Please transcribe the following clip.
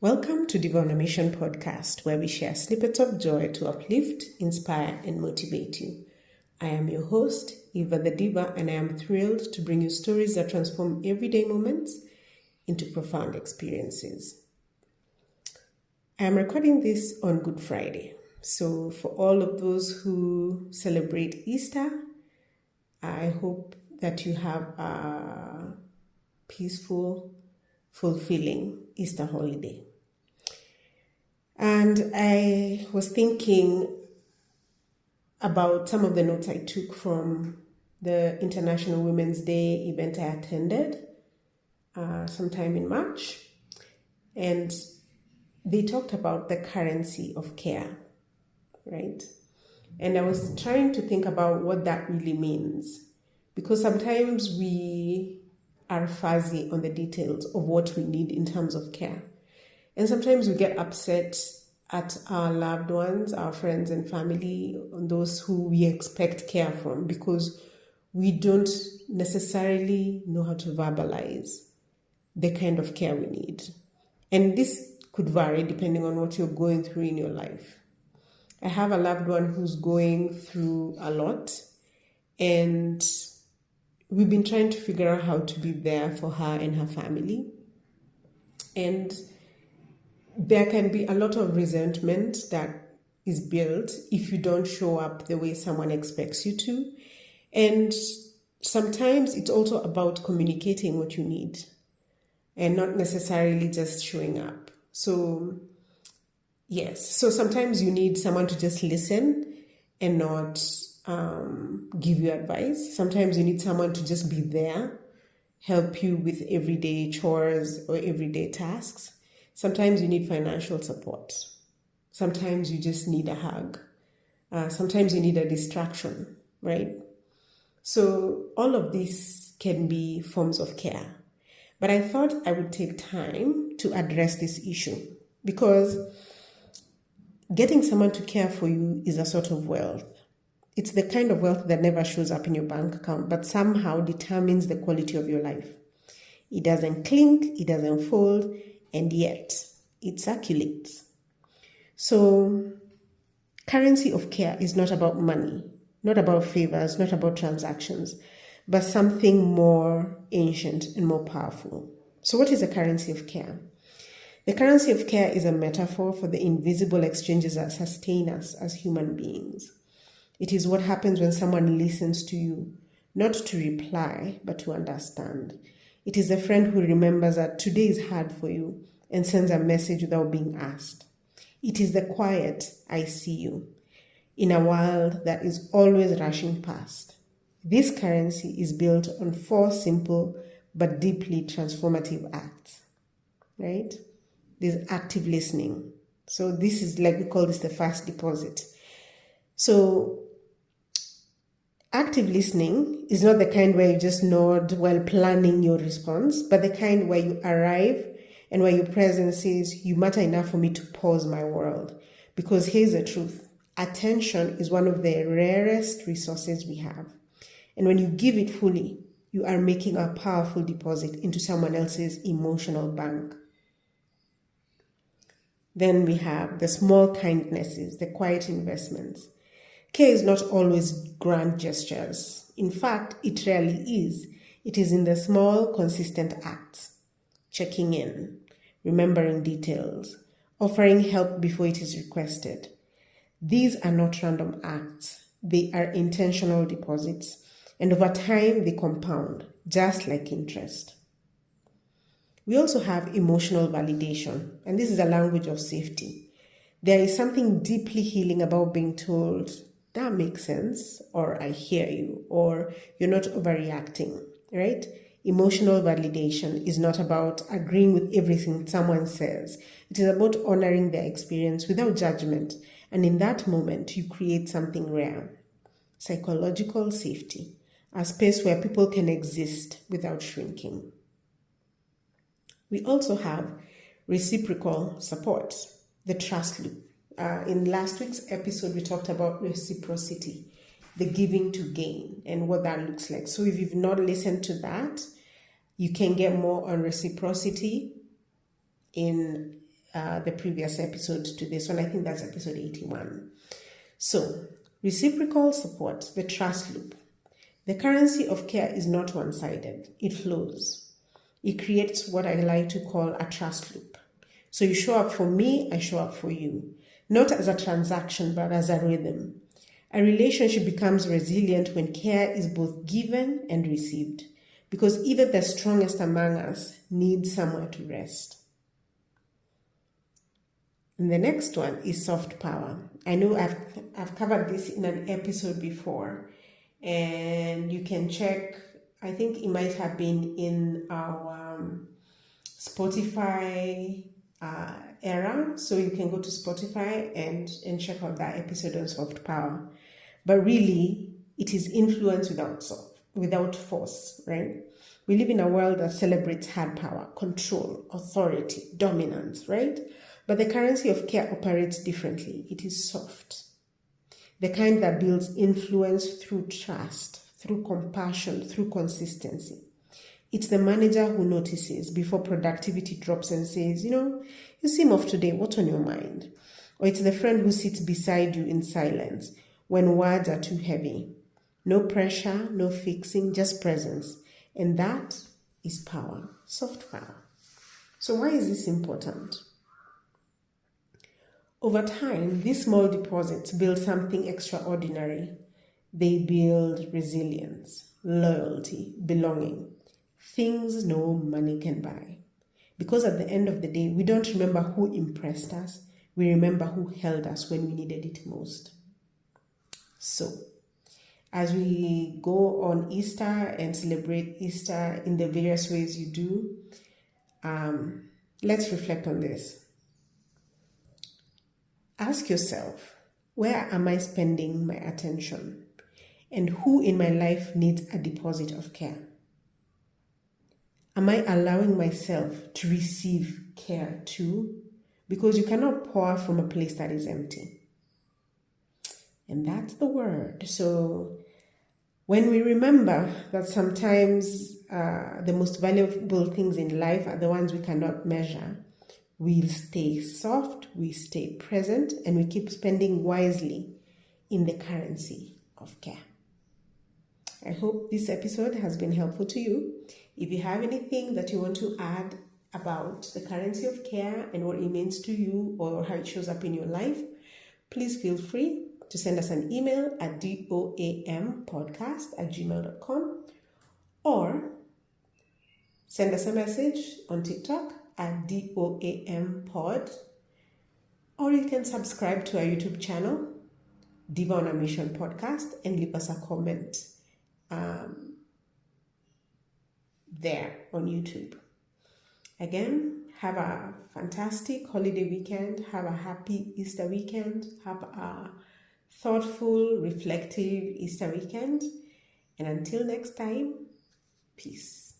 Welcome to Diva On A Mission podcast, where we share snippets of joy to uplift, inspire, and motivate you. I am your host, Eva the Diva, and I am thrilled to bring you stories that transform everyday moments into profound experiences. I am recording this on Good Friday. So for all of those who celebrate Easter, I hope that you have a peaceful, fulfilling Easter holiday. And I was thinking about some of the notes I took from the International Women's Day event I attended sometime in March. And they talked about the currency of care, right? And I was trying to think about what that really means, because sometimes we are fuzzy on the details of what we need in terms of care. And sometimes we get upset at our loved ones, our friends and family, those who we expect care from, because we don't necessarily know how to verbalize the kind of care we need. And this could vary depending on what you're going through in your life. I have a loved one who's going through a lot, and we've been trying to figure out how to be there for her and her family. And there can be a lot of resentment that is built if you don't show up the way someone expects you to. And sometimes it's also about communicating what you need and not necessarily just showing up. So, yes. So sometimes you need someone to just listen and not give you advice. Sometimes you need someone to just be there, help you with everyday chores or everyday tasks. Sometimes you need financial support. Sometimes you just need a hug. Sometimes you need a distraction, right? So all of these can be forms of care. But I thought I would take time to address this issue, because getting someone to care for you is a sort of wealth. It's the kind of wealth that never shows up in your bank account, but somehow determines the quality of your life. It doesn't clink, it doesn't fold, and yet it circulates. So, currency of care is not about money, not about favors, not about transactions, but something more ancient and more powerful. So what is the currency of care? The currency of care is a metaphor for the invisible exchanges that sustain us as human beings. It is what happens when someone listens to you, not to reply, but to understand. It is a friend who remembers that today is hard for you and sends a message without being asked. It is the quiet, I see you, in a world that is always rushing past. This currency is built on 4 simple but deeply transformative acts, right? There's active listening. So this is, like, we call this the first deposit. So active listening is not the kind where you just nod while planning your response, but the kind where you arrive and where your presence says, you matter enough for me to pause my world. Because here's the truth. Attention is one of the rarest resources we have. And when you give it fully, you are making a powerful deposit into someone else's emotional bank. Then we have the small kindnesses, the quiet investments. Care is not always grand gestures. In fact, it rarely is. It is in the small, consistent acts. Checking in, remembering details, offering help before it is requested. These are not random acts. They are intentional deposits. And over time, they compound, just like interest. We also have emotional validation, and this is a language of safety. There is something deeply healing about being told, that makes sense, or I hear you, or you're not overreacting, right? Emotional validation is not about agreeing with everything someone says. It is about honoring their experience without judgment. And in that moment, you create something rare. Psychological safety, a space where people can exist without shrinking. We also have reciprocal support, the trust loop. In last week's episode, we talked about reciprocity, the giving to gain, and what that looks like. So if you've not listened to that, you can get more on reciprocity in the previous episode to this one. I think that's episode 81. So, reciprocal support, the trust loop. The currency of care is not one-sided. It flows. It creates what I like to call a trust loop. So you show up for me, I show up for you. Not as a transaction, but as a rhythm. A relationship becomes resilient when care is both given and received, because even the strongest among us need somewhere to rest. And the next one is soft power. I know I've covered this in an episode before, and you can check, I think it might have been in our Spotify era, so you can go to Spotify and check out that episode on soft power. But really, it is influence without force, right? We live in a world that celebrates hard power, control, authority, dominance, right? But the currency of care operates differently. It is soft. The kind that builds influence through trust, through compassion, through consistency. It's the manager who notices before productivity drops and says, you seem off today, what's on your mind? Or it's the friend who sits beside you in silence when words are too heavy. No pressure, no fixing, just presence. And that is power, soft power. So why is this important? Over time, these small deposits build something extraordinary. They build resilience, loyalty, belonging, things no money can buy. Because at the end of the day, we don't remember who impressed us. We remember who held us when we needed it most. So, as we go on Easter and celebrate Easter in the various ways you do, let's reflect on this. Ask yourself, where am I spending my attention? And who in my life needs a deposit of care? Am I allowing myself to receive care too? Because you cannot pour from a place that is empty. And that's the word. So when we remember that sometimes the most valuable things in life are the ones we cannot measure, we'll stay soft, we stay present, and we keep spending wisely in the currency of care. I hope this episode has been helpful to you. If you have anything that you want to add about the currency of care and what it means to you or how it shows up in your life, please feel free to send us an email at doampodcast@gmail.com or send us a message on TikTok at doampod, or you can subscribe to our YouTube channel, Diva On A Mission podcast, and leave us a comment there on YouTube. Again, have a fantastic holiday weekend. Have a happy Easter weekend. Have a thoughtful, reflective Easter weekend. And until next time, peace.